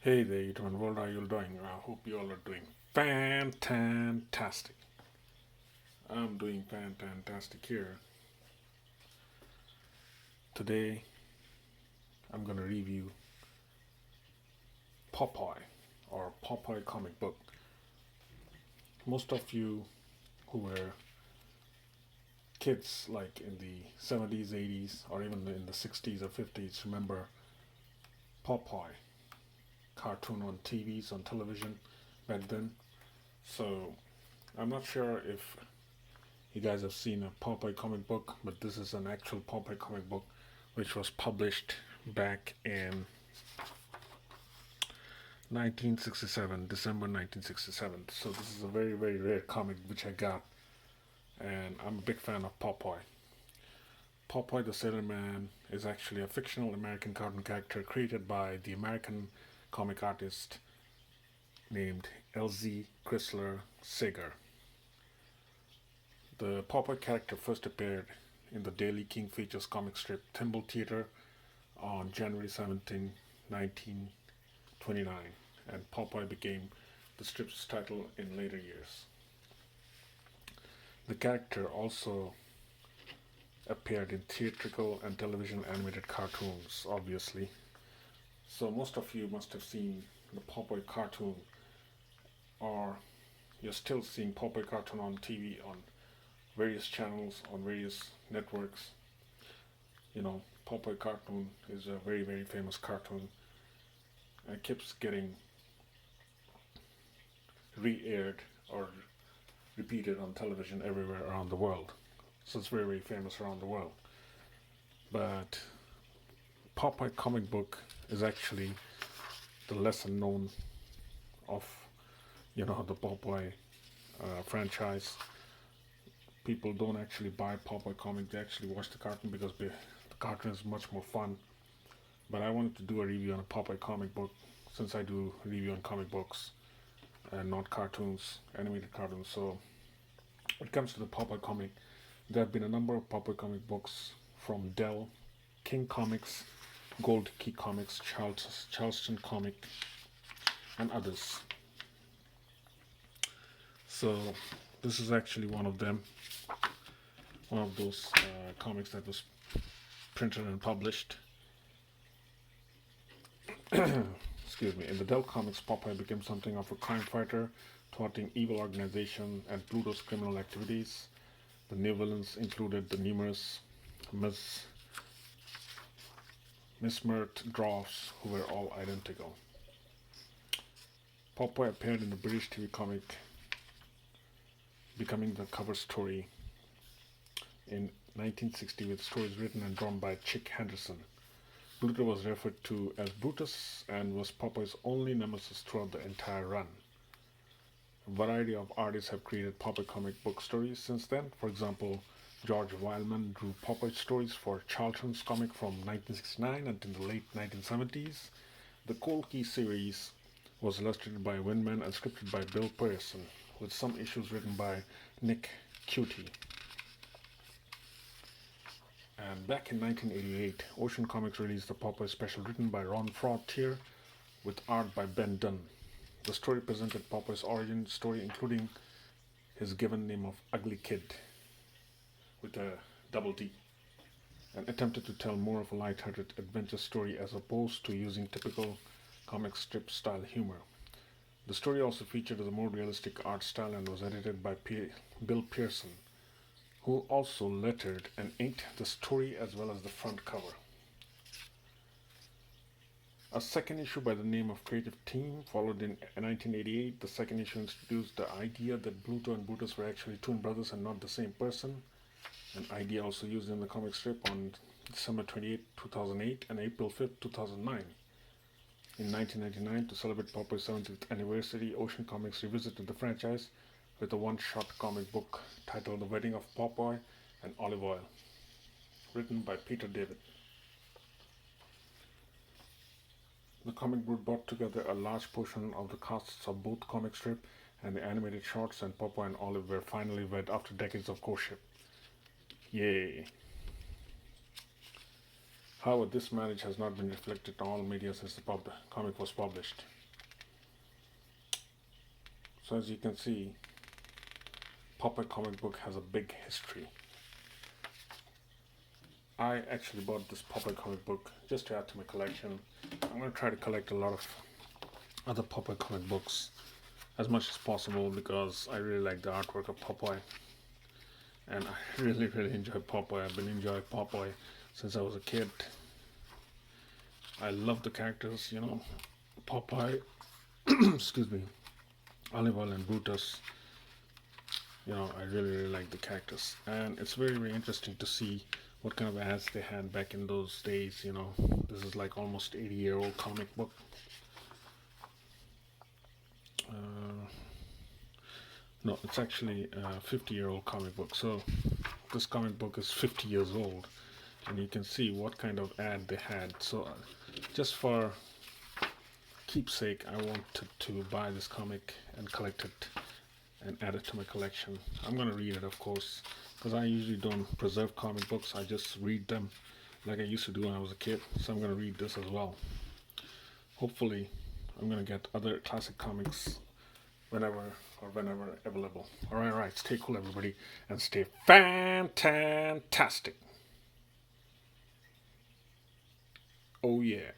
Hey there, Ethan. What are you doing? I hope you all are doing fantastic. I'm doing fantastic here. Today, I'm gonna review Popeye or Popeye comic book. Most of you who were kids, like in the 70s, 80s, or even in the 60s or 50s, remember Popeye cartoon on TVs, on television back then. So, I'm not sure if you guys have seen a Popeye comic book, but this is an actual Popeye comic book which was published back in 1967, December 1967. So this is a very rare comic which I got, and I'm a big fan of Popeye. Popeye the Sailor Man is actually a fictional American cartoon character created by the American comic artist named L.Z. Chrysler Sager. The Popeye character first appeared in the Daily King Features comic strip Thimble Theater on January 17, 1929, and Popeye became the strip's title in later years. The character also appeared in theatrical and television animated cartoons, obviously. So most of you must have seen the Popeye cartoon, or you're still seeing Popeye cartoon on TV on various channels, on various networks. Popeye cartoon is a very famous cartoon, and it keeps getting re-aired or repeated on television everywhere around the world. So it's very famous around the world. But Popeye comic book is actually the lesser known of the Popeye franchise. People don't actually buy Popeye comic; they actually watch the cartoon because the cartoon is much more fun. But I wanted to do a review on a Popeye comic book since I do review on comic books and not cartoons, animated cartoons. So when it comes to the Popeye comic, there have been a number of Popeye comic books from Dell, King Comics, Gold Key Comics, Charleston Comic, and others. So this is actually one of them, one of those comics that was printed and published. Excuse me. In the Dell Comics, Popeye became something of a crime fighter, thwarting evil organization and Pluto's criminal activities. The new villains included the numerous Miss Mismert dwarfs who were all identical. Popeye appeared in the British TV comic, becoming the cover story in 1960 with stories written and drawn by Chick Henderson. Pluto was referred to as Brutus and was Popeye's only nemesis throughout the entire run. A variety of artists have created Popeye comic book stories since then. For example, George Wildman drew Popeye stories for Charlton's comic from 1969 until the late 1970s. The Cold Key series was illustrated by Windman and scripted by Bill Pearson, with some issues written by Nick Cutie. And back in 1988, Ocean Comics released the Popeye special written by Ron Frontier with art by Ben Dunn. The story presented Popeye's origin story, including his given name of Ugly Kid with a double D, and attempted to tell more of a light-hearted adventure story as opposed to using typical comic strip style humor. The story also featured a more realistic art style and was edited by Bill Pearson, who also lettered and inked the story as well as the front cover. A second issue by the name of Creative Team followed in 1988. The second issue introduced the idea that Pluto and Brutus were actually twin brothers and not the same person, an idea also used in the comic strip on December 28, 2008 and April 5, 2009. In 1999, to celebrate Popeye's 70th anniversary, Ocean Comics revisited the franchise with a one-shot comic book titled The Wedding of Popeye and Olive Oil, written by Peter David. The comic book brought together a large portion of the casts of both comic strip and the animated shorts, and Popeye and Olive were finally wed after decades of courtship. Yay! However, this marriage has not been reflected in all media since the comic was published. So as you can see, Popeye comic book has a big history. I actually bought this Popeye comic book just to add to my collection. I'm going to try to collect a lot of other Popeye comic books as much as possible because I really like the artwork of Popeye. And I really enjoy Popeye. I've been enjoying Popeye since I was a kid. I love the characters, Popeye, excuse me, Olive Oyl and Brutus. I really like the characters. And it's very interesting to see what kind of ads they had back in those days. This is like almost 80-year-old comic book. No, it's actually a 50-year-old comic book. So this comic book is 50 years old, and you can see what kind of ad they had. So just for keepsake, I wanted to buy this comic and collect it and add it to my collection. I'm going to read it, of course, because I usually don't preserve comic books. I just read them like I used to do when I was a kid. So I'm going to read this as well. Hopefully I'm going to get other classic comics whenever available. All right, stay cool, everybody, and stay fantastic. Oh yeah.